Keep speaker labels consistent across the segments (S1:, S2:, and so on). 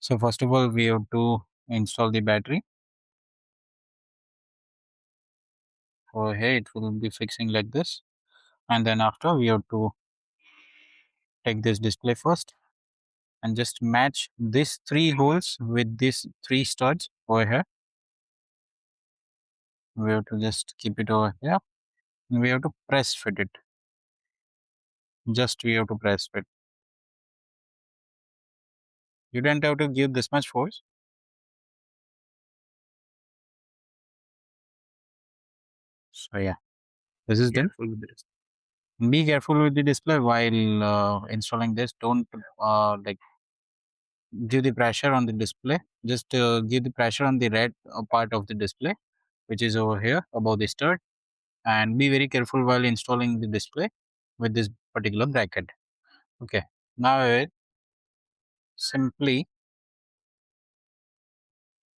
S1: So first of all, we have to install the battery. Over here, it will be fixing like this. And then after, we have to take this display first and just match these three holes with these three studs over here. We have to just keep it over here. And we have to press fit it. Just we have to press fit. You don't have to give this much force. So yeah, this is done. Careful with this. Be careful with the display while installing this. Don't like give the pressure on the display. Just give the pressure on the red part of the display, which is over here above the stud, and be very careful while installing the display with this particular bracket. Okay, now it simply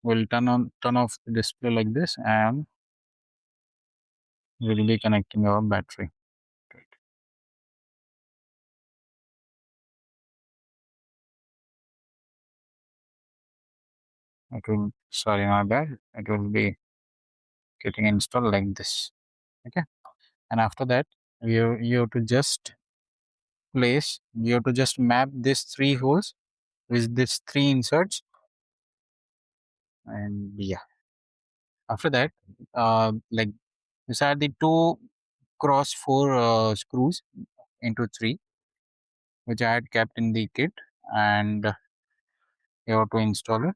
S1: will turn off the display like this, and we'll be connecting our battery. It will, sorry, my bad. It will be getting installed like this. Okay, and after that, you have to just you have to just map these three holes with these three inserts, and yeah, after that, like these are the two cross four screws into three, which I had kept in the kit, and you have to install it.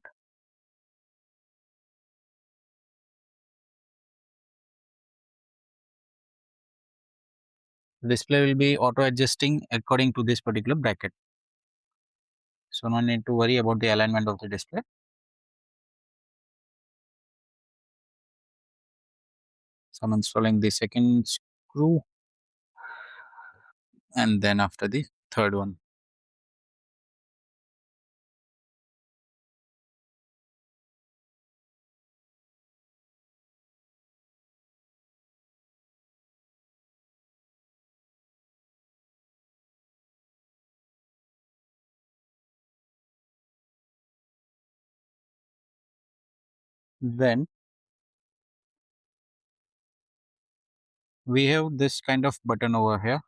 S1: The display will be auto adjusting according to this particular bracket, so no need to worry about the alignment of the display. So I'm installing the second screw, and then after the third one. Then we have this kind of button over here.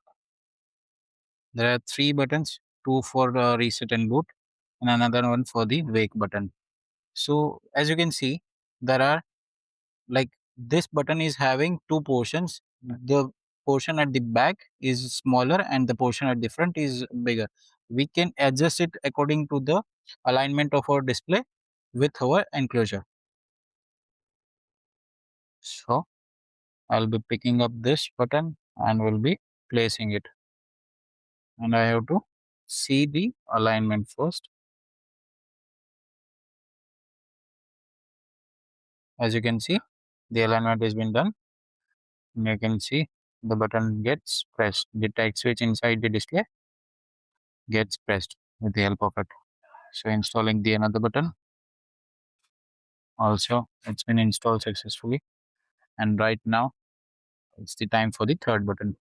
S1: There are three buttons, two for reset and boot, and another one for the wake button. So as you can see, there are like this button is having two portions. The portion at the back is smaller and the portion at the front is bigger. We can adjust it according to the alignment of our display with our enclosure. So I'll be picking up this button and will be placing it, and I have to see the alignment first. As you can see, the alignment has been done. And you can see the button gets pressed. The tight switch inside the display gets pressed with the help of it. So installing the another button. Also, it's been installed successfully. And right now, it's the time for the third button.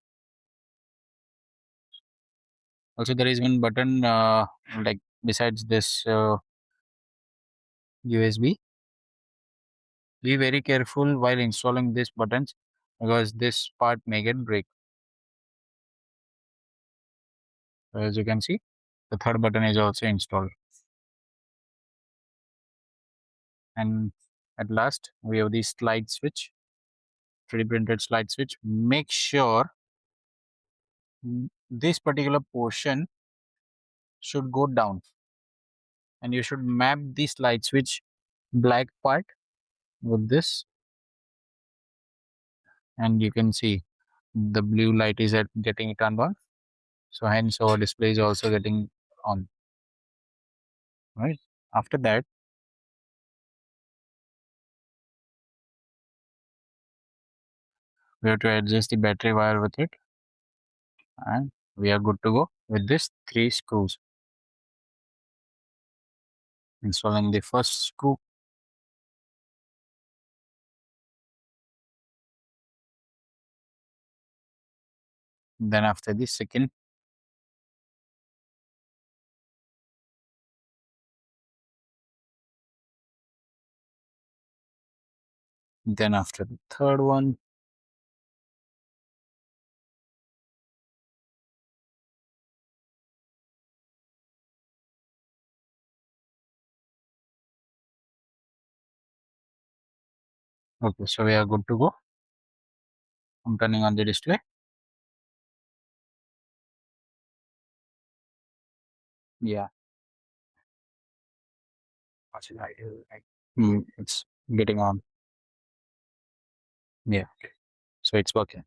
S1: Also, there is one button like besides this USB. Be very careful while installing these buttons because this part may get break. As you can see, the third button is also installed. And at last, we have the slide switch, 3D printed slide switch. Make sure this particular portion should go down, and you should map the slide switch black part with this, and you can see the blue light is at getting turned on, so hence our display is also getting on, right? After that, we have to adjust the battery wire with it, and we are good to go with this three screws. Installing the first screw, then after the second, Then after the third one, okay, so we are good to go. I'm turning on the display. Yeah. It's getting on. Yeah. So it's working.